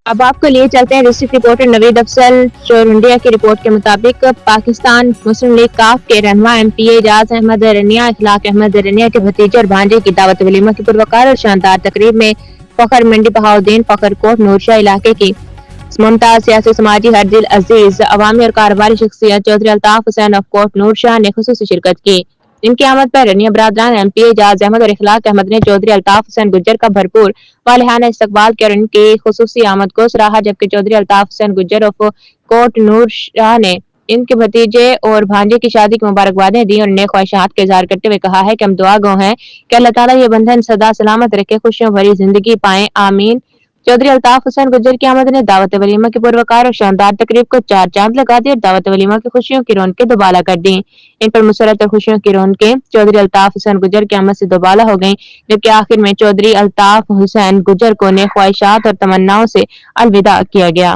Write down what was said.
اب آپ کو لیے چلتے ہیں ڈسٹرکٹ رپورٹر نوید افضل چورنڈیا کی رپورٹ کے مطابق پاکستان مسلم لیگ کاف کے رہنما ایم پی اے اعجاز احمد رنیا اخلاق احمد رنیا کے بھتیجے اور بھانجے کی دعوت ولیمہ کی پروقار اور شاندار تقریب میں فخر منڈی بہاؤدین فخر کوٹ نورشاہ علاقے کی ممتاز سیاسی سماجی ہر دل عزیز عوامی اور کاروباری شخصیت چودھری الطاف حسین آف کوٹ نورشاہ نے خصوصی شرکت کی۔ ان کی آمد پر رنیا برادران ایم پی اے اعجاز احمد اور اخلاق احمد نے چودھری الطاف حسین گجر کا بھرپور والہانہ استقبال کیا اور ان کی خصوصی آمد کو سراہا، جبکہ چودھری الطاف حسین گجر آف کوٹ نورشاہ نے ان کے بھتیجے اور بھانجے کی شادی کی مبارکبادیں دیں اور نیک خواہشات کا اظہار کرتے ہوئے کہا ہے کہ ہم دعا گو ہیں کہ اللہ تعالیٰ یہ بندھن سدا سلامت رکھے، خوشیوں بھری زندگی پائیں، آمین۔ چودھری الطاف حسین گجر کی آمد نے دعوت ولیمہ کی پروقار اور شاندار تقریب کو چار چاند لگا دی اور دعوت ولیمہ کی خوشیوں کی رونقیں دوبالا کر دیں۔ ان پر مسرت اور خوشیوں کی رونقیں چودھری الطاف حسین گجر کی آمد سے دوبالا ہو گئیں، جبکہ آخر میں چودھری الطاف حسین گجر کو نیک خواہشات اور تمناؤں سے الوداع کیا گیا۔